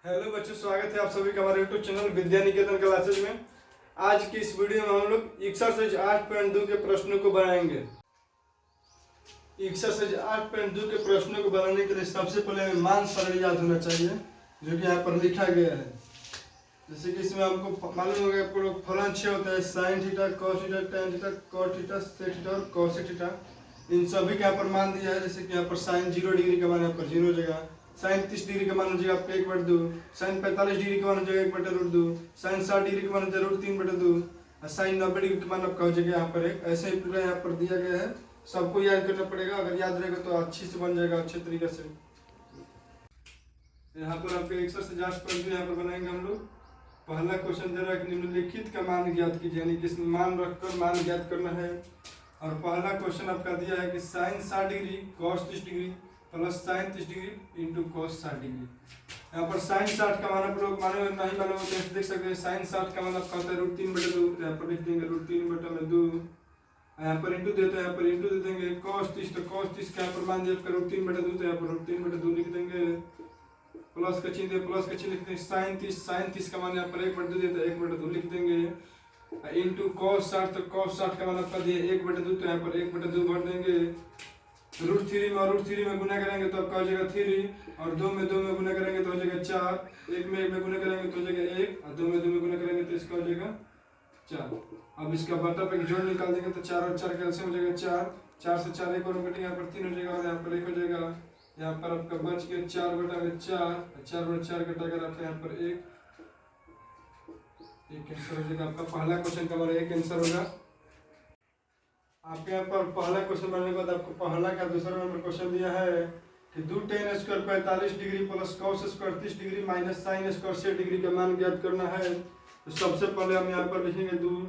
Hello बच्चों, स्वागत है आप सभी का हमारे YouTube channel Vidya Niketan classes में। आज की इस वीडियो में हम लोग एक्सरसाइज 8.2 के प्रश्नों को बनाएंगे। एक्सरसाइज 8.2 के प्रश्नों को बनाने के लिए सबसे पहले हमें मान सरल याद होना चाहिए, जो कि यहाँ पर लिखा गया है। जैसे कि इसमें हमको मालूम होगा आपको लोग फलन 6 होता है, sine theta, cos theta, tan theta, cot theta, sec theta और कॉसेक थीटा। इन सभी का यहाँ पर मान दिया है। जैसे कि यहाँ पर साइन 0 डिग्री का मान यहाँ पर 0 हो जाएगा, साइन 30 डिग्री का मान हो जाएगा आपका 1/2, साइन 45 डिग्री का मान हो जाएगा 1/√2, साइन 60 डिग्री का मान हो जाएगा √3/2 और साइन 90 डिग्री का मान आपका हो जाएगा यहाँ पर 1। ऐसे ही पूरा यहाँ पर दिया गया है, सबको याद करना पड़ेगा। अगर याद रहेगा तो अच्छी से बन जाएगा, अच्छे तरीके से। यहाँ पर आपके एक्सरसाइज 8.2 यहाँ पर बनाएंगे हम लोग। पहला क्वेश्चन दे रहा है कि निम्नलिखित का मान ज्ञात कीजिए, यानी कि मान रखकर मान ज्ञात करना है। और पहला क्वेश्चन आपका दिया है कि sine 60 degree cos 30 degree plus sine 30 degree into cos 60 degree. यहाँ पर साइन 60 का मान आप लोग मानो नहीं मानो तो देख सकते हैं। साइन 60 का मान आपका होता है √3/2, तो यहाँ पर लिख देंगे √3/2। यहाँ पर इंटू देते हैं, यहाँ पर इंटू दे देंगे कॉस 30, तो कॉस 30 का यहाँ पर मान दिया आपका √3/2, तो यहाँ पर √3/2 लिख देंगे। प्लस का चिन्ह प्लस का चिन्ह लिखते हैं। साइन 30 का मान यहाँ पर 1/2 देता है, 1/2 लिख देंगे। इंटू कॉस 60, तो कॉस 60 का मान आपका दिया 1/2, तो यहाँ पर 1/2 भर देंगे। √3 में और √3 में गुना करेंगे तो आपका हो जाएगा 3, और 2 में गुना करेंगे तो हो जाएगा 4, 1 में गुना करेंगे तो हो जाएगा 1, और 2 में गुना करेंगे तो इसका हो जाएगा 4। अब इसका बटा पे जोड़ निकाल देंगे तो 4 और 4 कैसे हो जाएगा 4, 4 से 4 एक और कटेंगे, यहाँ पर 3 हो जाएगा और यहाँ पर 1 हो जाएगा। यहाँ पर आपका बच गया 4/4, 4/4 कटेगा आपका यहाँ पर 1 आंसर हो जाएगा। आपका पहला क्वेश्चन का हमारा 1 आंसर होगा। आपके यहाँ पर पहला क्वेश्चन बनने के बाद आपको पहला का दूसरा नंबर क्वेश्चन दिया है कि 2 tan square 45 degree plus cos square 30 degree minus sine square 60 degree का मान ज्ञात करना है। तो सबसे पहले हम यहाँ पर लिखेंगे 2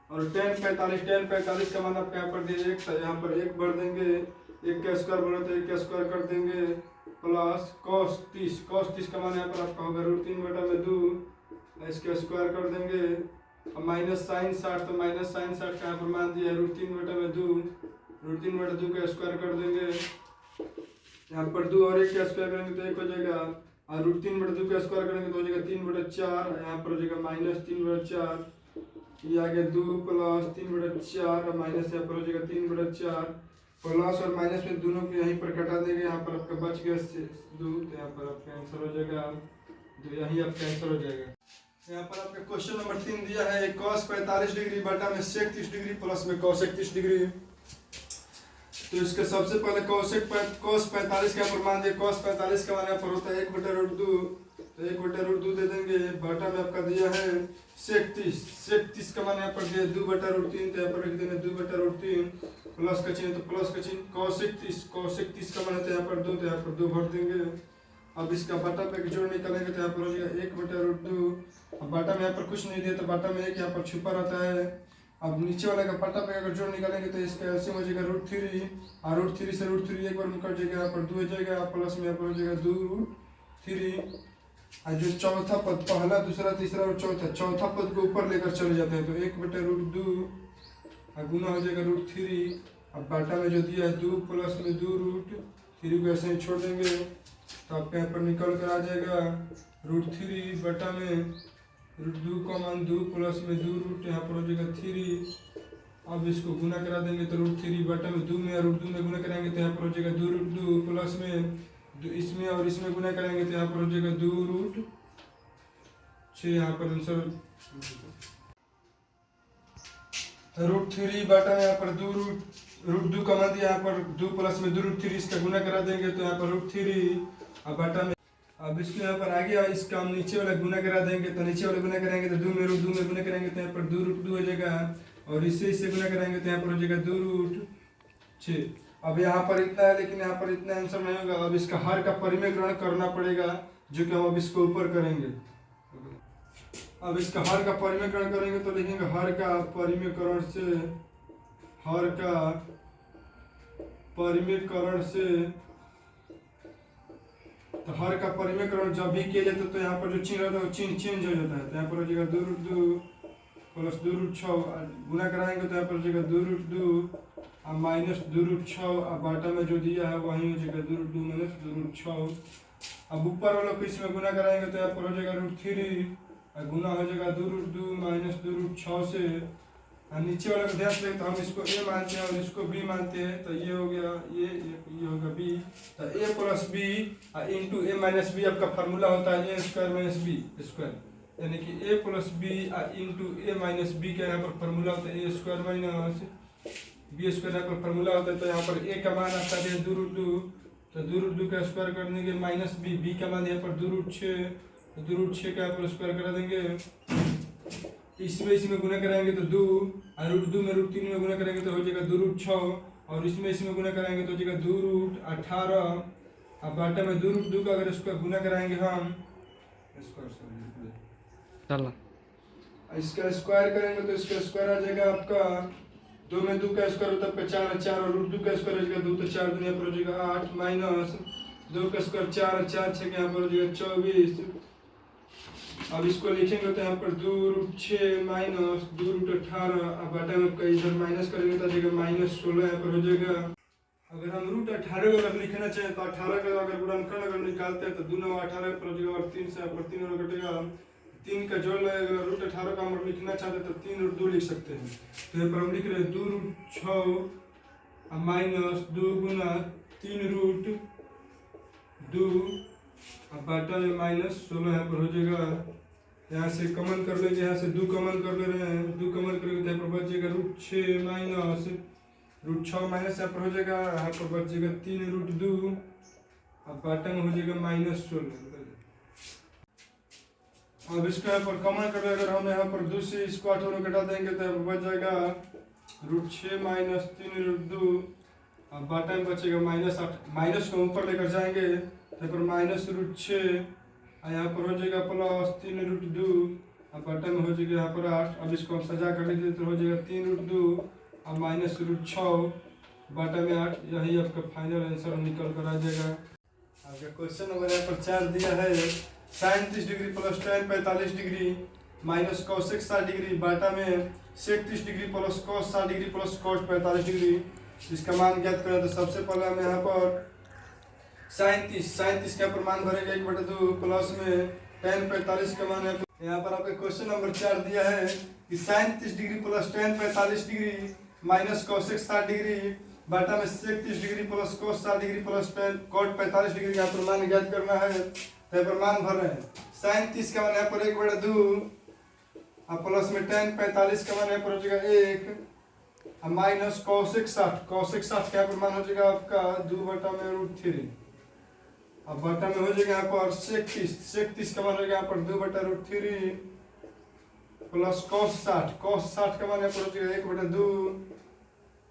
और tan 45 का मान आपके यहाँ पर दिया 1, तो यहाँ पर 1 भर देंगे। 1 का स्क्वायर बोले तो 1 का स्क्वायर कर देंगे प्लस कॉस 30 का मान यहाँ पर आपका होगा √3/2, इसका स्क्वायर कर देंगे। अब माइनस साइन 60, तो माइनस साइन 60 का यहाँ पर मान दिया है √3/2 का स्क्वायर कर देंगे। यहाँ पर 2 और 1 का स्क्वायर करेंगे तो 1 हो जाएगा, और √3/2 का स्क्वायर करेंगे तो हो जाएगा 3/4, यहाँ पर हो जाएगा -3/4। ये आ गया 2 प्लस 3/4 और माइनस यहाँ पर हो जाएगा 3/4। प्लस और माइनस में दोनों को यहीं पर घटा देंगे, यहाँ पर आपका बच गया 2, तो यहाँ पर आपका आंसर हो जाएगा 2, यही आपका आंसर हो जाएगा। यहाँ पर आपका क्वेश्चन नंबर 3 दिया है cos 45 डिग्री बटा में sec 30 डिग्री प्लस में cosec 30 डिग्री। तो इसका सबसे पहले cos 45 का पर मान दिया। cos 45 का मान यहाँ पर होता है 1/√2, तो 1/√2 दे देंगे। बटा में आपका दिया है sec 30 का मान यहाँ पर दिया 2/√3, तो यहाँ पर लिख देंगे 2/√3 प्लस का चिन्ह, तो प्लस का चिन्ह cosec 30 का मान है तो यहाँ पर 2, तो यहाँ पर 2 भर देंगे। अब इसका बटा पे जोड़ निकालेंगे तो यहाँ पर हो जाएगा 1/√2। अब बाटा में यहाँ पर कुछ नहीं दिया तो बाटा में 1 यहाँ पर छुपा रहता है। अब नीचे वाले का बटा पे अगर जोड़ निकालेंगे तो इसका ऐसे हो जाएगा √3, और √3 से √3 एक बार में कट जाएगा, यहाँ पर 2 हो जाएगा, प्लस में यहाँ पर हो जाएगा 2√3। और जो चौथा पद, पहला दूसरा तीसरा और चौथा पद को ऊपर लेकर चले जाते हैं तो 1/√2 और गुना हो जाएगा √3। अब बाटा में जो दिया है 2 प्लस में 2√3 को ऐसे ही छोड़ देंगे, तो आपके यहाँ पर निकल कर आ जाएगा √3 बटा में √2 का मान 2 प्लस में 2 यहाँ पर हो जाएगा 3। अब इसको गुना करा देंगे तो √3 बटा में 2 में और √2 में गुना कराएंगे तो यहाँ पर हो जाएगा 2√2 प्लस में इसमें और इसमें गुना कराएंगे तो यहाँ पर हो जाएगा 2√6। यहाँ पर आंसर √3 बटा में यहाँ पर 2√2 का मान दिया, यहाँ पर 2 प्लस में 2√3 इसका गुना करा देंगे तो यहाँ पर √3 अब बटा में। अब इसको यहाँ पर आगे इसका हम नीचे वाला गुना करा देंगे, तो नीचे वाला गुना कराएंगे तो 2 में √2 में गुना करेंगे तो यहाँ पर 2√2 हो जाएगा, और इससे गुना कराएंगे तो यहाँ पर हो जाएगा 2√6। अब यहाँ पर इतना है, लेकिन यहाँ पर इतना आंसर नहीं होगा। अब इसका हर का परिमेयकरण करना पड़ेगा, जो कि हम अब इसको ऊपर करेंगे। अब इसका हर का परिमेयकरण करेंगे तो लिखेंगे हर का परिमेयकरण से तो हर का परिमेयकरण जब भी किया जाता है तो यहाँ पर जो चिन्ह रहता है वो चिन्ह चेंज हो जाता है। तो यहाँ पर हो जाएगा 2√2 प्लस 2√6 गुना कराएंगे तो यहाँ पर हो जाएगा 2√2 और माइनस 2√6 और बाटा में जो दिया है वही हो जाएगा 2√2 माइनस 2√6। अब ऊपर वालों को इसमें गुना कराएंगे तो यहाँ पर हो जाएगा √3 और गुना हो जाएगा 2√2 माइनस 2√6 से। और नीचे वाला को ध्यान से तो हम इसको a मानते हैं और इसको b मानते हैं, तो ये हो गया ये होगा b। तो a plus B into a minus B आपका फार्मूला होता है a square minus B square, यानी कि a plus B into a minus B का यहाँ पर फार्मूला होता है a square minus B square यहाँ पर फार्मूला होता है। तो यहाँ पर a का मान आता है 2√2, तो 2√2 का स्क्वायर कर देंगे माइनस बी का मान यहाँ पर 2√6, तो 2√6 का यहाँ पर स्क्वायर कर देंगे। इसमें गुना कराएंगे तो 2 और √2 में √3 में गुना करेंगे तो हो जाएगा 2√6 और इसमें गुना कराएंगे तो हो जाएगा 2√18। अब बाटा में 2√2 का अगर इसका गुना कराएंगे हम चलो इसका स्क्वायर करेंगे तो इसका स्क्वायर आ जाएगा आपका 2 में 2 का स्क्वायर होता है 4 और √2 का स्क्वायर हो जाएगा 2 तो 4 दुनिया पर हो जाएगा 8 माइनस 2 का स्क्वायर 4 4 6 के यहाँ पर हो जाएगा 24। अब इसको लिखेंगे तो यहाँ पर 2√6 माइनस 2√18। अब बाटा में आपका इधर माइनस करेंगे तो आ जाएगा -16 यहाँ पर हो जाएगा। अगर हम √18 को अगर लिखना चाहें तो 18 का अगर गुणनखंड अगर निकालते हैं तो 2 9 18 पर हो जाएगा और 3 से यहाँ पर 3 और कटेगा 3 का जोड़ लगेगा। √18 का हम लिखना चाहते हैं तो 3√2 लिख सकते हैं। तो यहाँ पर हम लिख रहे हैं 2√6 माइनस 2 गुना 3√2 अब बाटा में -16 यहाँ पर हो जाएगा। यहाँ से कमन कर लेंगे, यहाँ से 2 कमन कर ले रहे हैं, 2 कमन करेंगे तो यहाँ पर बच जाएगा √6 माइनस √6 माइनस यहाँ पर हो जाएगा, यहाँ पर बच जाएगा 3√2 अब बाटा में हो जाएगा -16। अब इसको यहाँ पर कमन कर ले, अगर हम यहाँ पर 2 से इसको 8 में घटा देंगे तो यहाँ पर बच जाएगा √6 माइनस 3√2 अब बाटा में बचेगा -8। माइनस को ऊपर लेकर जाएंगे यहाँ पर -√6 और यहाँ पर हो जाएगा प्लस 3√2 अब बटन में हो जाएगा यहाँ पर 8। अब इसको हम सजा कर लीजिए तो हो जाएगा 3√2 और -√6 बटन में 8। यही आपका फाइनल आंसर निकल कर आ जाएगा। आपका क्वेश्चन नंबर यहाँ पर 4 दिया है sin 30 degree plus tan 45 degree minus cosec 60 degree बाटा में sec 30 degree plus cos 60 degree plus cos 45 degree. इसका मान ज्ञात करें तो सबसे पहले हम यहाँ पर sin 30 का प्रमाण भरेंगे 1/2 प्लस में tan 45 का मान है। यहाँ पर आपका क्वेश्चन नंबर 4 दिया है कि sin 30 degree plus tan 45 degree minus cosec 60 degree बाटा में sec 30 degree plus cos 60 degree plus tan cot 45 degree का प्रमाण ज्ञात करना है। तो प्रमाण भर रहे हैं sin 30 का मान यहाँ पर 1/2 और प्लस में tan 45 का मान यहाँ पर हो जाएगा 1 माइनस cosec 60 का प्रमाण हो जाएगा आपका 2/√3 अब बटा में हो जाएगा यहाँ पर sec 30 का मान हो जाएगा यहाँ पर 2/√3 प्लस cos 60 का मान यहाँ पर हो जाएगा 1/2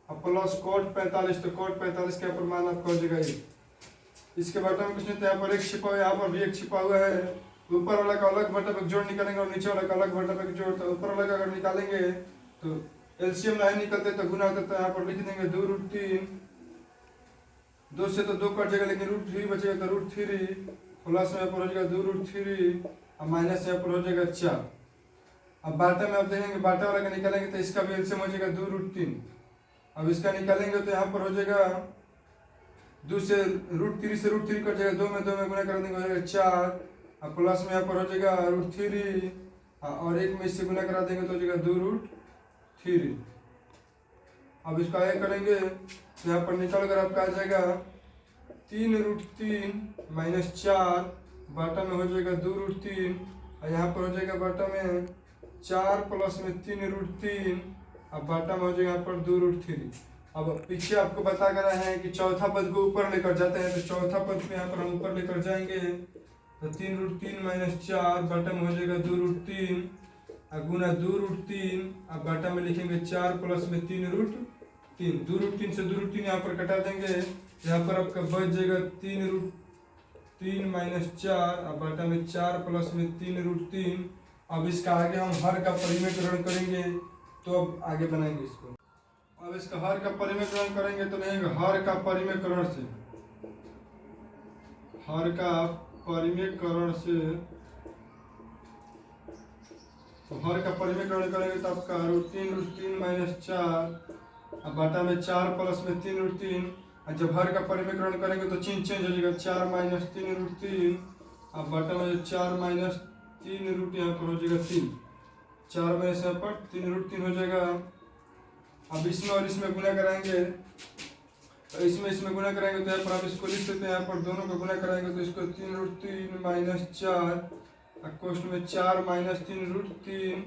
और प्लस cot 45 तो cot 45 का प्रमाण आपका हो जाएगा 1। इसके बटा में कुछ नहीं तो यहाँ पर 1 छिपा हुआ है, यहाँ पर भी 1 छिपा हुआ है। ऊपर वाला का अलग बटा पे जोड़ निकालेंगे और नीचे वाला का अलग बटा पे जोड़। तो ऊपर वाला का अगर निकालेंगे तो एलसीएम नहीं निकलते तो गुना होता है, तो यहाँ पर लिख देंगे 2√3 2 से तो 2 कट जाएगा लेकिन √3 बचेगा तो √3 प्लस में यहाँ पर हो जाएगा 2√3 और माइनस यहाँ पर हो जाएगा 4। अब बाटा में आप देखेंगे बाटा वाला का निकालेंगे तो इसका भी एलसीएम हो जाएगा 2√3। अब इसका निकालेंगे तो यहाँ पर हो जाएगा 2 से √3 कट जाएगा, 2 में गुना कर देंगे हो जाएगा 4 और प्लस में यहाँ पर हो जाएगा √3 और 1 में इससे गुना करा देंगे तो हो जाएगा 2√3। अब इसका आगे करेंगे तो यहाँ पर निकल कर आपका आ जाएगा 3√3 माइनस 4 बाटा में हो जाएगा 2√3 और यहाँ पर हो जाएगा बाटा में 4 प्लस में 3√3 अब बाटा में हो जाएगा यहाँ पर 2√3। अब पीछे आपको बता कर रहे हैं कि चौथा पद को ऊपर लेकर जाते हैं, तो चौथा पद को यहाँ पर हम ऊपर लेकर जाएंगे तो 3√3 माइनस 4 बाटा में हो जाएगा 2√3 और गुना 2√3 अब बाटा में लिखेंगे 4 प्लस में 3√3 2√3 से 2√3 यहाँ पर कटा देंगे, यहाँ पर आपका बच जाएगा 3√3 माइनस 4 अब बाटा में 4 प्लस में 3√3। अब इसका आगे हम हर का परिमेयकरण करेंगे तो अब आगे बनाएंगे इसको। अब इसका हर का परिमेयकरण करेंगे तो नहीं हर का परिमेयकरण से तो हर का परिमेयकरण करेंगे तो आपका √3 माइनस 4 अब बाटा में 4 प्लस में 3√3 और जब हर का परिमीकरण करेंगे तो चिन्ह चेंज हो जाएगा, 4 माइनस 3 रूट 3। अब बटा में 4 माइनस 3 रूट यहाँ पर हो जाएगा 3, 4 में से यहाँ पर 3 रूट 3 हो जाएगा। अब इसमें और इसमें गुना कराएंगे तो इसमें गुना कराएंगे तो यहाँ पर आप इसको लिख सकते हैं, यहाँ पर दोनों को गुना कराएंगे तो इसको 3 रूट 3 माइनस 4 कोष्ठ में 4 माइनस 3 रूट 3।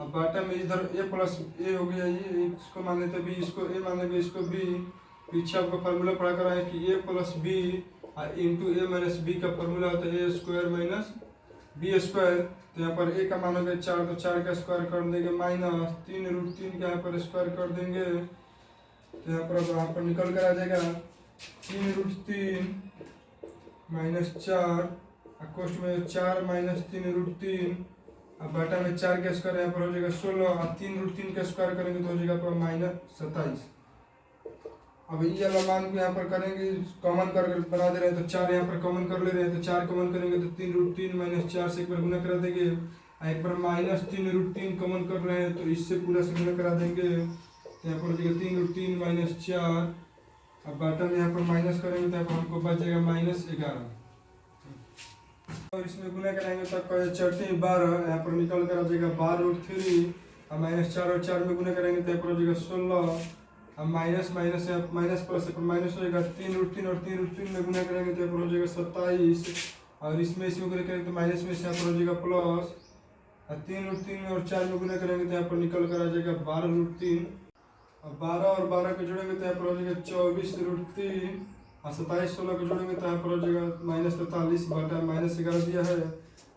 अब बाटा में इधर ए प्लस ए हो गया, ये इसको मान लेते बी, इसको ए मान लेंगे, इसको बी। पीछे आपको फार्मूला पढ़ा कर है कि ए प्लस बी इंटू ए माइनस बी का फार्मूला होता है ए स्क्वायर माइनस बी स्क्वायर। तो यहाँ पर ए का मान हो गया 4, तो 4 का स्क्वायर कर देंगे माइनस 3 रूट 3 का यहाँ पर स्क्वायर कर देंगे। तो यहाँ पर निकल कर आ जाएगा 3 रूट 3 माइनस 4 कोष्ठ में 4 माइनस 3 रूट 3। अब बटा में 4 का स्क्वायर यहाँ पर हो जाएगा 16 और 3 रूट 3 का स्क्वायर करेंगे तो हो जाएगा आपका माइनस 27। अब ये वाला मान को यहाँ पर करेंगे, कॉमन कर बना दे रहे हैं तो 4 यहाँ पर कॉमन कर ले रहे हैं, तो 4 कॉमन करेंगे तो 3 रूट 3 माइनस 4 से एक बार गुना करा देंगे। एक बार माइनस 3 रूट 3 कॉमन कर रहे हैं तो इससे पूरा से गुना करा देंगे, तो यहाँ पर हो जाएगा 3 रूट 3 माइनस 4। अब बटा में यहाँ पर माइनस करेंगे तो यहाँ पर हमको बच जाएगा माइनस 11 और इसमें गुना कराएंगे तो आपका 4 12 यहाँ पर निकल कर आ जाएगा 12 रूट 3 और माइनस 4 और 4 में गुना करेंगे तो यहाँ पर हो जाएगा 16। अब माइनस माइनस माइनस प्लस पर माइनस हो जाएगा 3 रूट 3 और 3 रूट 3 में गुना करेंगे तो यहाँ पर हो जाएगा 27 और इसमें गुना करेंगे तो माइनस में से यहाँ पर हो जाएगा प्लस और 3 रूट 3 में और 4 में गुना करेंगे तो यहाँ पर निकल कर आ जाएगा 12 रूट 3 और 12 और 12 को जोड़ेंगे तो यहाँ पर हो जाएगा 24 रूट 3 और 27 16 को जोड़ेंगे तो यहाँ पर हो जाएगा माइनस 43 बटा माइनस 11 दिया है,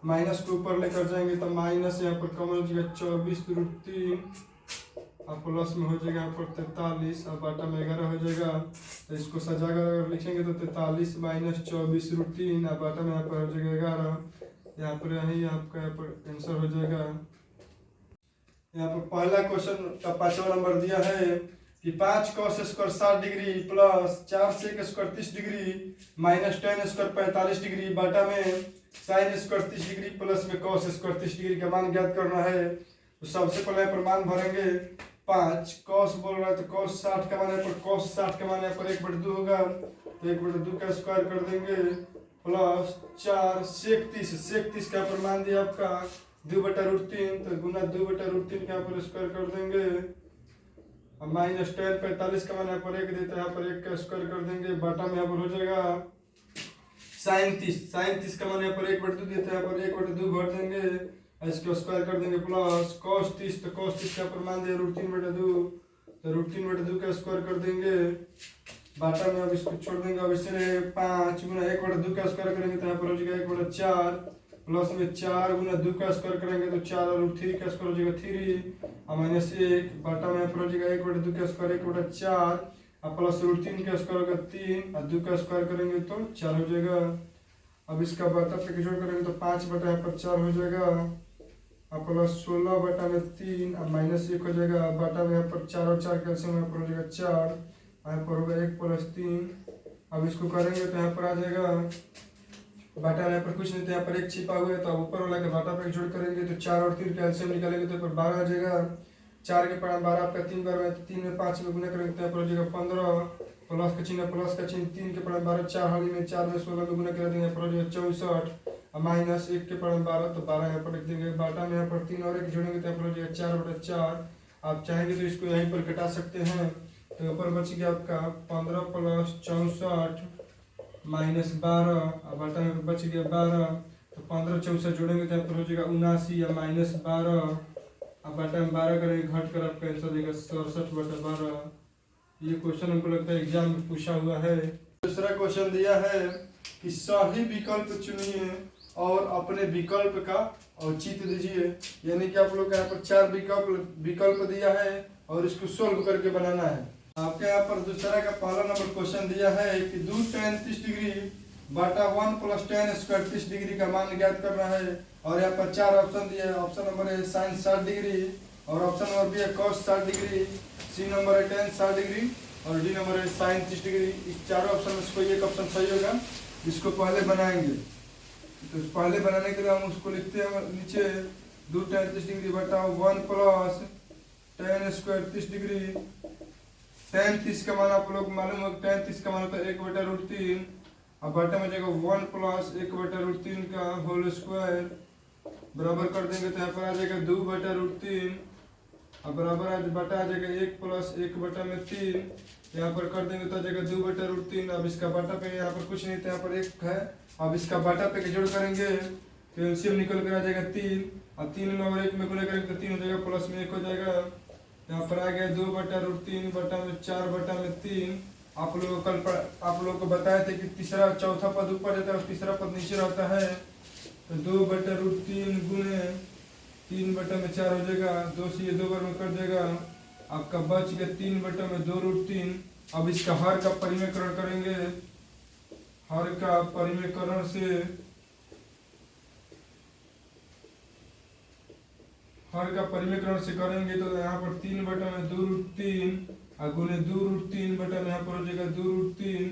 माइनस को ऊपर लेकर जाएंगे तो माइनस यहाँ पर कम हो जाएगा 24 रूट 3 और प्लस में हो जाएगा यहाँ पर 43 और बटा में 11 हो जाएगा। तो इसको सजा कर लिखेंगे तो 43 माइनस 24 रूट 3 और बटा में यहाँ पर हो जाएगा 11। यहाँ पर यही आपका यहाँ पर आंसर हो जाएगा। यहाँ पर पहला क्वेश्चन का 5वां नंबर दिया है कि 5 cos square 60 degree plus 4 sec square 30 degree minus 10 square 45 degree बटा में sin स्क्वायर 30 डिग्री प्लस में cos स्क्वायर 30 डिग्री का मान ज्ञात करना है। तो सबसे पहले यहाँ पर मान भरेंगे 5 cos बोल रहा है तो cos 60 का मान यहाँ पर cos 60 का मान यहाँ पर 1/2 होगा तो 1/2 का स्क्वायर कर देंगे प्लस 4 sec 30 का यहाँ पर मान दिया आपका 2/√3 तो गुना 2/√3 का यहाँ पर स्क्वायर कर देंगे और माइनस 10 45 का मान यहाँ पर 1 देते हैं, यहाँ पर 1 का स्क्वायर कर देंगे बटा में यहाँ पर हो जाएगा sin 30 का मान यहाँ पर 1/2 देते हैं, यहाँ पर 1/2 भर देंगे इसको स्क्वायर कर देंगे प्लस cos 30 तो cos 30 का पर मान दिया √3/2 तो √3/2 का स्क्वायर कर देंगे बाटा में। अब इसको छोड़ देंगे, अब इससे 5 गुना 1/2 का स्क्वायर करेंगे तो यहाँ पर हो जाएगा 1/4 प्लस में 4 गुना 2 का स्क्वायर करेंगे तो 4 और 3 का स्क्वायर हो जाएगा 3 और माइनस 1 बाटा में यहाँ पर हो जाएगा 1/2 का स्क्वायर 1/4 और प्लस √3 का स्क्वायर होगा 3 और 2 का स्क्वायर करेंगे तो 4 हो जाएगा। अब इसका बाटा पे जोड़ करेंगे तो 5 बटा यहाँ पर 4 हो जाएगा और प्लस 16 बटा में 3 और माइनस 1 हो जाएगा बाटा में यहाँ पर 4 और 4 कैल्शियम यहाँ पर हो जाएगा 4 यहाँ पर होगा 1 प्लस 3। अब इसको करेंगे तो यहाँ पर आ जाएगा बाटा में यहाँ पर कुछ नहीं तो यहाँ पर 1 छिपा हुआ है तो अब ऊपर वाला के बाटा पे जोड़ करेंगे तो 4 और 3 कैल्शियम निकालेंगे तो यहाँ पर 12 आ जाएगा। 4 के पढ़ा 12 आपका 3 बार में 3 में 5 में गुना करेंगे तो यहाँ पर हो जाएगा 15 प्लस का चिन्ह 3 के पढ़ा 12 4 हाली में 4 में 16 में गुना कर देंगे यहाँ पर हो जाएगा 64 माइनस 1 के पढ़ा 12 तो 12 यहाँ पर लिख देंगे बाटा में यहाँ पर 3 और 1 जोड़ेंगे तो यहाँ पर हो जाएगा 4/4। आप चाहेंगे तो इसको यहीं पर घटा सकते हैं तो ऊपर बच गया आपका 15 प्लस 64 माइनस 12 और बाटा में बच गया 12 तो 15 64 जोड़ेंगे तो यहाँ पर हो जाएगा 79 या माइनस 12 अब बाटा में 12 करेंगे घट कर आपका आंसर देगा 67/12। ये क्वेश्चन हमको लगता है एग्जाम में पूछा हुआ है। दूसरा क्वेश्चन दिया है कि सही विकल्प चुनिए और अपने विकल्प का औचित्य दीजिए, यानी कि आप लोग यहाँ पर 4 विकल्प दिया है और इसको सोल्व करके बनाना है। आपके यहाँ पर दूसरा का पहला नंबर क्वेश्चन दिया है कि 2 tan 30 डिग्री बटा 1 प्लस tan स्क्वायर 30 डिग्री का मान ज्ञात करना है और यहाँ पर 4 ऑप्शन दिया है। ऑप्शन नंबर है sin 60 डिग्री और ऑप्शन नंबर बी है cos 60 डिग्री, सी नंबर है tan 60 डिग्री और डी नंबर है sin 30 डिग्री। इस चारों ऑप्शन में से कोई एक ऑप्शन सही होगा। इसको पहले बनाएंगे तो पहले बनाने के लिए हम उसको लिखते हैं नीचे 2 tan 30 डिग्री बटा 1 plus tan square 30 degree tan 30 का मान आप लोग मालूम है, tan 30 का मान होता है 1/√3। अब बटा में जाएगा 1 प्लस 1/√3 का होल स्क्वायर बराबर कर देंगे तो यहाँ पर आ जाएगा 2/√3। अब बराबर आज बटा आ जाएगा 1 प्लस 1/3। यहाँ पर कर देंगे तो आ जाएगा 2/√3। अब इसका बटा पे यहाँ पर कुछ नहीं था, यहाँ पर 1 है। अब इसका बटा पे जोड़ करेंगे तो एलसीएम निकल कर आ जाएगा 3। अब 3 में और 1 में गुणा करेंगे तो 3 हो जाएगा, प्लस में 1 हो जाएगा। यहाँ पर आ गया 2/√3 बटा में 4/3। आप लोगों को बताए थे कि तीसरा चौथा पद ऊपर रहता है और तीसरा पद नीचे रहता है। तो 2/√3 गुणे 3/4 हो जाएगा। 2 से ये 2 बार में कर देगा, आपका बच गया 3/2√3। अब इसका हर का परिमेयकरण करेंगे। हर का परिमेयकरण से करेंगे तो यहाँ पर 3/2√3 और गुने 2√3 बटा में यहाँ पर हो जाएगा 2√3।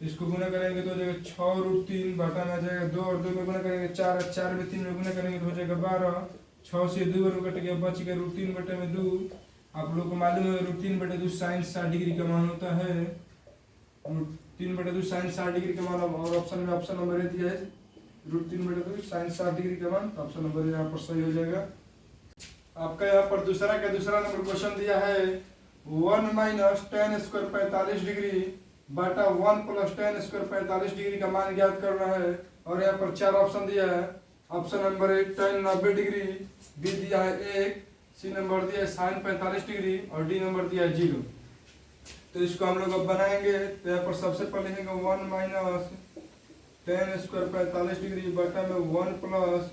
इसको गुना करेंगे तो हो जाएगा 6√3 बटा में आ जाएगा 2 और 2 में गुना करेंगे 4 और 4 में 3 में गुना करेंगे तो हो जाएगा 12। 6 से 2 बार कट गया, बच गया √3/2। आप लोग को मालूम है √3/2 sin 60 डिग्री का मान होता है। √3/2 sin 60 डिग्री का मान, और ऑप्शन में ऑप्शन नंबर ए दिया है √3/2 sin 60 डिग्री का मान, तो ऑप्शन नंबर यहाँ पर सही हो जाएगा। आपका यहाँ पर दूसरा नंबर क्वेश्चन दिया है 1 - tan² 45 डिग्री बटा 1 + tan² 45 डिग्री का मान ज्ञात करना है। और यहाँ पर 4 ऑप्शन दिया है। Option number 1 tan 90 degree, B दिया है 1, सी नंबर दिया है sin 45 डिग्री और डी नंबर दिया है 0। तो इसको हम लोग अब बनाएंगे। तो यहाँ पर सबसे पहले लिखेंगे 1 - tan² 45 डिग्री बटा में 1 +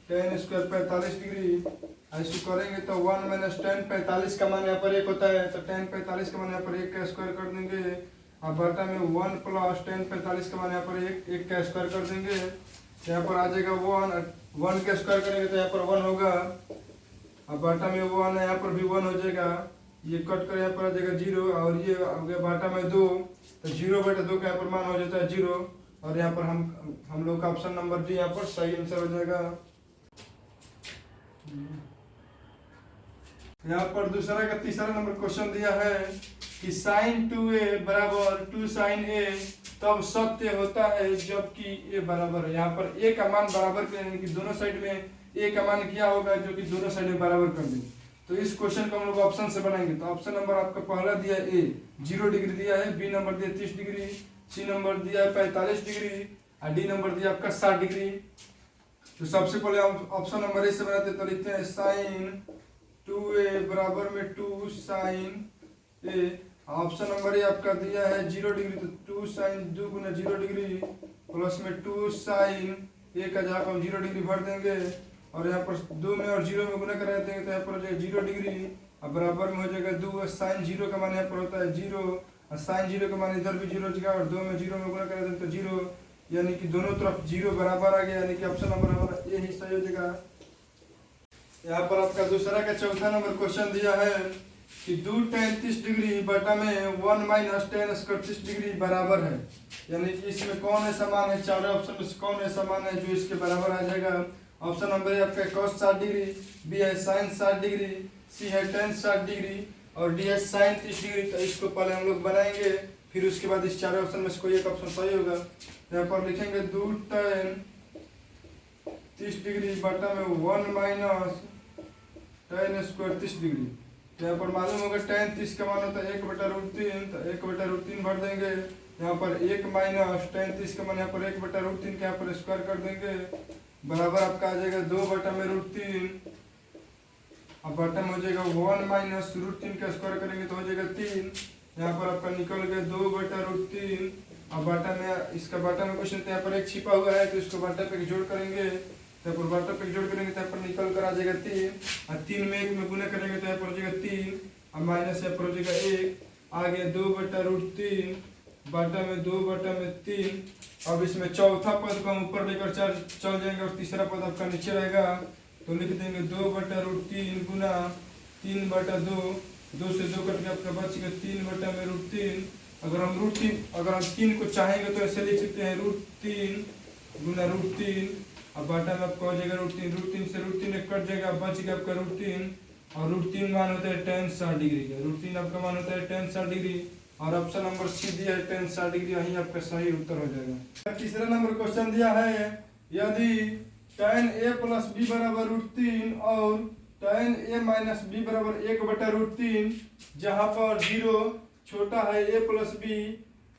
tan² 45 डिग्री। ऐसे करेंगे तो 1 - tan 45 का मान यहाँ पर 1 होता है, तो tan 45 का मान यहाँ पर 1 का स्क्वायर कर देंगे। अब बटा में 1 + tan 45 का मान यहाँ पर 1 का स्क्वायर कर देंगे। यहाँ पर आ जाएगा 1 का स्क्वायर करेंगे तो यहाँ पर 1 होगा। अब बटा में 1 यहाँ पर भी 1 हो जाएगा, ये कट कर यहाँ पर आ जाएगा 0 और ये आ गया बटा में 2, तो 0/2 का यहाँ पर मान हो जाता है 0। और यहाँ पर हम लोग का ऑप्शन नंबर डी यहाँ पर सही आंसर हो जाएगा। यहाँ पर तीसरा नंबर क्वेश्चन दिया है कि sin 2a = 2 sin a तब सत्य होता है जबकि a बराबर है। यहाँ पर a का मान बराबर करेंगे कि दोनों साइड में a का मान क्या होगा जो कि दोनों साइड में बराबर कर देंगे। तो इस क्वेश्चन को हम लोग ऑप्शन से बनाएंगे। तो ऑप्शन नंबर आपका पहला दिया है a 0 डिग्री दिया है, बी नंबर दिया 30 डिग्री, सी नंबर दिया है 45 डिग्री और डी नंबर दिया आपका 60 डिग्री। तो सबसे पहले हम ऑप्शन नंबर ए से बनाते हैं। तो लिखते हैं sin 2a बराबर में 2 sin a। Option number A आपका दिया है 0 डिग्री, तो 2 sin 2 गुना 0 डिग्री प्लस में 2 sin a का जहाँ पर हम 0 डिग्री भर देंगे और यहाँ पर 2 में और 0 में गुना करा देंगे तो यहाँ पर हो जाएगा 0 डिग्री। अब बराबर में हो जाएगा 2 sin 0 का मान यहाँ पर होता है 0 और sin 0 का मान इधर भी 0 हो जाएगा और 2 में 0 में गुना करा देंगे तो 0, यानी कि दोनों तरफ 0 बराबर आ गया, यानी कि ऑप्शन नंबर हमारा ए ही सही हो जाएगा। यहाँ पर आपका दूसरा का चौथा नंबर क्वेश्चन दिया है कि 2 tan 30 डिग्री बटा में 1 - tan ² 30 डिग्री बराबर है। यानी कि इसमें कौन ऐसा मान है, चारों ऑप्शन में से कौन ऐसा मान है जो इसके बराबर आ जाएगा। ऑप्शन नंबर ए आपका cos 60 डिग्री, बी है sin 60 डिग्री, सी है tan 60 डिग्री और डी है sin 30 डिग्री। तो इसको पहले हम लोग बनाएंगे, फिर उसके बाद इस चारों ऑप्शन में से कोई एक ऑप्शन सही होगा। यहाँ पर लिखेंगे 2 tan 30 डिग्री बटा में 1 - tan ² 30 डिग्री। तो यहाँ पर मालूम होगा tan 30 का मान होता है 1/√3, तो 1/√3 भर देंगे। यहाँ पर 1 - tan 30 का मान यहाँ पर 1/√3 के यहाँ पर स्क्वायर कर देंगे, बराबर आपका आ जाएगा 2/√3। अब बटा में हो जाएगा 1 - √3 का स्क्वायर करेंगे तो हो जाएगा 3। यहाँ पर आपका निकल गया 2/√3। अब बाटा में इसका बाटा में क्वेश्चन यहाँ पर 1 छिपा हुआ है तो इसको बाटा पे जोड़ करेंगे, यहाँ पर बाटा पे जोड़ करेंगे तो यहाँ पर निकल कर आ जाएगा 3 और 3 में 1 में गुना करेंगे तो यहाँ पर हो जाएगा 3 और माइनस यहाँ पर हो जाएगा 1, आ गया 2/√3 बाटा में 2/3। अब इसमें चौथा पद को हम ऊपर लेकर चल जाएंगे और तीसरा पद आपका नीचे रहेगा। तो लिख देंगे 2/√3 गुना 3/2, 2 से 2 कट के आपका बच गया 3/√3। अगर हम 3 को चाहेंगे तो ऐसे लिख सकते हैं √3 गुना √3। अब बाटा में आपका हो जाएगा √3 से √3 कट जाएगा, बच गया आपका √3 और √3 मान होता है tan 60 डिग्री का। √3 आपका मान होता है tan 60 डिग्री और ऑप्शन नंबर सी दिया है tan 60 डिग्री, यही आपका सही उत्तर हो जाएगा। तीसरा नंबर क्वेश्चन दिया है यदि tan a + b बराबर √3 और tan a - b बराबर 1/√3 जहाँ पर 0 छोटा है a + b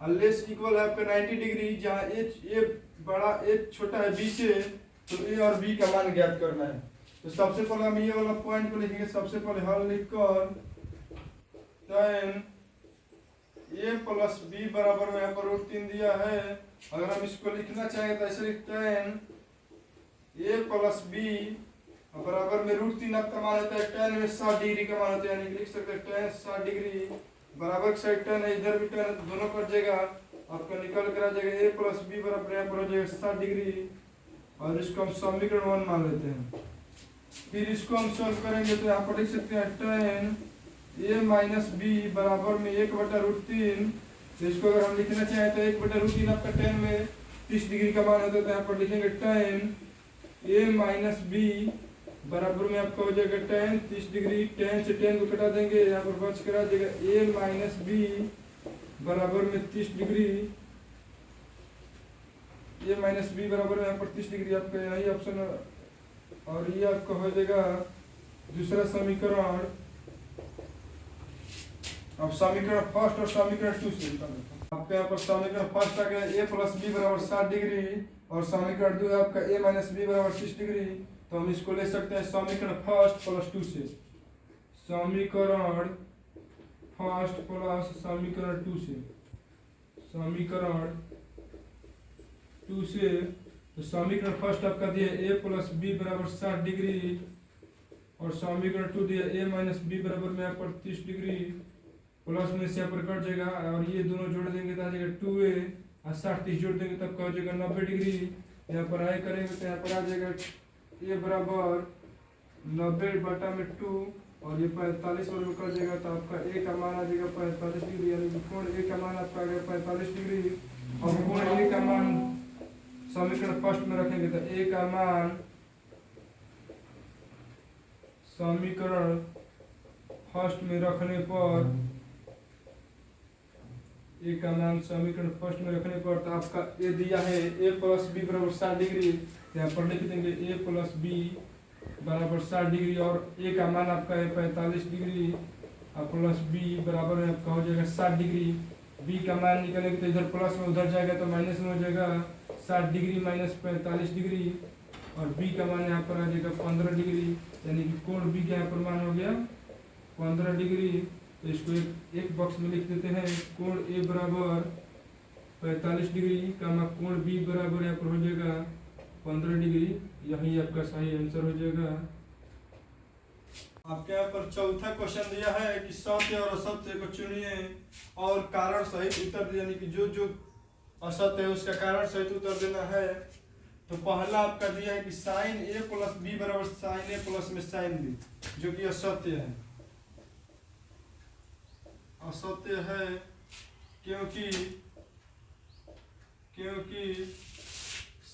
और लेस इक्वल है आपका 90 डिग्री, जहाँ a छोटा है b से, तो a और b का मान ज्ञात करना है। तो सबसे पहले हम ये वाला पॉइंट को लिखेंगे। सबसे पहले हल लिखकर tan a + b बराबर में यहाँ पर √3 दिया है। अगर हम इसको लिखना चाहें तो ऐसे tan a + b बराबर में √3 आपका मान होता है tan में 60 डिग्री का मान होता है, यानी लिख सकते हैं tan 60 डिग्री बराबर के साइड tan है, इधर भी tan दोनों कट जाएगा, आपका निकल कर आ जाएगा a + b बराबर यहाँ पर हो जाएगा 60 डिग्री। और इसको हम समीकरण 1 मान लेते हैं। फिर इसको हम सॉल्व करेंगे तो यहाँ पर लिख सकते हैं tan a - b बराबर में 1/√3। तो इसको अगर हम लिखना चाहें तो 1/√3 आपका tan में 30 डिग्री का मान होता है, तो यहाँ पर लिखेंगे tan a - b बराबर में आपका हो जाएगा tan 30 डिग्री। tan से tan को कटा देंगे, यहाँ पर बच कर आ जाएगा a - b बराबर में 30 डिग्री। a - b बराबर में यहाँ पर 30 डिग्री आपका यही ऑप्शन है। और ये आपका हो जाएगा दूसरा समीकरण। अब समीकरण फर्स्ट और समीकरण 2 से आपका यहाँ पर समीकरण फर्स्ट आ गया a + b बराबर 60 डिग्री और समीकरण 2 है आपका a - b बराबर 30 डिग्री। तो हम इसको ले सकते हैं समीकरण फर्स्ट + 2 से। समीकरण फर्स्ट प्लस समीकरण 2 से। समीकरण 2 से तो समीकरण फर्स्ट आपका दिया a + b बराबर 60 डिग्री और समीकरण 2 दिया a - b बराबर में यहाँ पर 30 डिग्री। प्लस में से यहाँ पर कट जाएगा और ये दोनों जोड़ देंगे तो आ जाएगा 2a और 60 30 जोड़ देंगे तब क्या हो जाएगा 90 डिग्री। यहाँ पर आए करेंगे तो यहाँ पर आ जाएगा a बराबर 90/2 और ये 45 वाले में कट जाएगा, तो आपका a का मान आ जाएगा 45 डिग्री, यानी कि कोण a का मान आपका आ गया 45 डिग्री। और कोण a का मान समीकरण फर्स्ट में रखेंगे तो a का मान समीकरण फर्स्ट में रखने पर a का मान समीकरण फर्स्ट में रखने पर तो आपका a दिया है a + b बराबर 60 डिग्री, यहाँ पर लिख देंगे a + b बराबर 60 डिग्री और a का मान आपका है 45 डिग्री और प्लस b बराबर है आपका हो जाएगा 60 डिग्री। b का मान निकलेगा तो इधर प्लस में उधर जाएगा तो माइनस में हो जाएगा 60 डिग्री - 45 डिग्री और b का मान यहाँ पर आ जाएगा 15 डिग्री, यानी कि कोण b का यहाँ पर मान हो गया 15 डिग्री। तो इसको एक बॉक्स में लिख देते हैं। कोण a बराबर 45 डिग्री का कोण b बराबर यहाँ पर हो जाएगा 15 डिग्री, यही आपका सही आंसर हो जाएगा। आपके यहाँ पर चौथा क्वेश्चन दिया है कि सत्य और असत्य को चुनिए और कारण सहित उत्तर दे, यानी कि जो असत्य है उसका कारण सहित उत्तर देना है। तो पहला आपका दिया है कि sin a + b बराबर sin a प्लस में sin b, जो कि असत्य है। असत्य है क्योंकि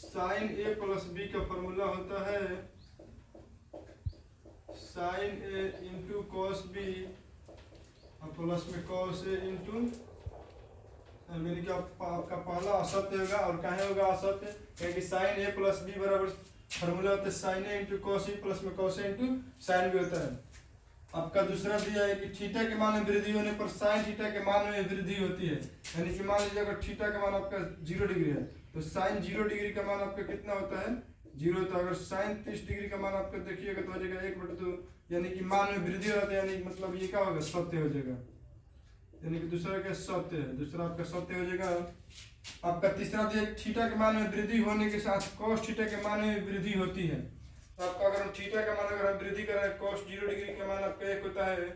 sin a + b का फॉर्मूला होता है sin a × cos b और प्लस में cos a × यानी कि आपका पहला असत्य होगा। और कहाँ होगा असत्य, क्योंकि sin a + b बराबर फॉर्मूला होता है sin a × cos a plus में cos a × sin b होता है। आपका दूसरा दिया है कि थीटा के मान में वृद्धि होने पर sin थीटा के मान में वृद्धि होती है, यानी कि मान लीजिए अगर थीटा का मान आपका 0 डिग्री है तो sin 0 डिग्री का मान आपका कितना होता है 0। तो अगर sin 30 डिग्री का मान आपका देखिएगा तो हो जाएगा 1/2, यानी कि मान में वृद्धि हो रहा है, यानी मतलब ये क्या होगा सत्य हो जाएगा, यानी कि दूसरा क्या सत्य है, दूसरा आपका सत्य हो जाएगा। आपका तीसरा दिया थीटा के मान में वृद्धि होने के साथ cos थीटा के मान में वृद्धि होती है। तो आपका अगर हम थीटा का मान अगर हम वृद्धि करें cos 0 डिग्री का मान आपका 1 होता है,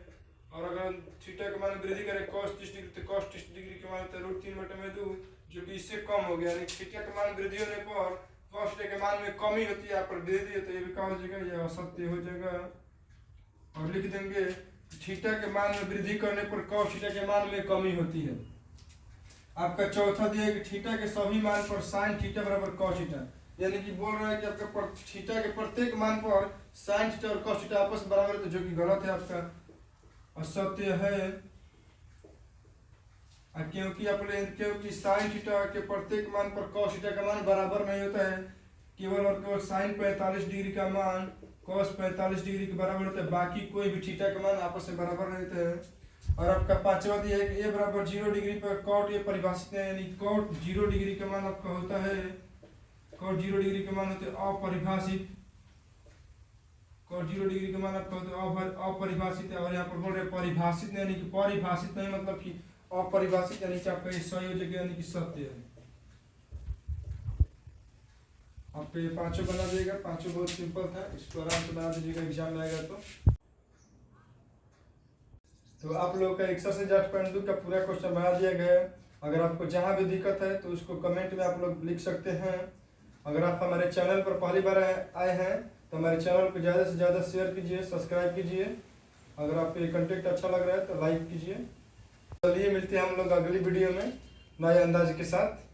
और अगर हम थीटा का मान वृद्धि करें cos 30 डिग्री तो cos 30 डिग्री का मान होता है √3/2, जो कि इससे कम हो गया, यानी थीटा का मान वृद्धि होने पर cos थीटा के मान में कमी होती है, यहाँ पर वृद्धि होती है, ये भी क्या हो जाएगा, ये असत्य हो जाएगा। और लिख देंगे थीटा के मान में वृद्धि करने पर cos थीटा के मान में कमी होती है। आपका चौथा दिया है कि थीटा के सभी मान पर sin थीटा बराबर cos थीटा, यानी कि बोल रहा है कि आपका थीटा के प्रत्येक मान पर साइन थीटा और कॉस थीटा आपस में बराबर है, तो जो कि गलत है, आपका असत्य है। क्योंकि साइन थीटा के प्रत्येक मान पर कॉस थीटा का मान बराबर नहीं होता है, केवल और केवल साइन 45 डिग्री का मान कॉस 45 डिग्री के बराबर होता है, बाकी कोई भी थीटा का मान आपस में बराबर नहीं होता है। और आपका पांचवा दिया है कि ए बराबर 0 डिग्री पर कॉट ये परिभाषित है, यानी कॉट 0 डिग्री का मान आपका होता है, कॉट 0 डिग्री का मान होते हैं अपरिभाषित, कॉट 0 डिग्री का मान आपका होता है अपरिभाषित है। और यहाँ पर बोल रहे परिभाषित नहीं, यानी कि परिभाषित नहीं मतलब कि अपरिभाषित, यानी कि आपका ये संयोजक यानी कि सत्य है। आपको ये पांचों बना दिएगा, पांचों बहुत सिंपल था, इसको आराम से बना दीजिएगा एग्जाम में आएगा तो आप लोग का एक्सरसाइज 8.2 का पूरा क्वेश्चन बना दिया गया है। अगर आपको जहाँ भी दिक्कत है तो उसको कमेंट में आप लोग लिख सकते हैं। अगर आप हमारे चैनल पर पहली बार आए हैं तो हमारे चैनल को ज़्यादा से ज़्यादा शेयर कीजिए, सब्सक्राइब कीजिए। अगर आपको ये कंटेंट अच्छा लग रहा है तो लाइक कीजिए। चलिए मिलते हैं हम लोग अगली वीडियो में नए अंदाज के साथ।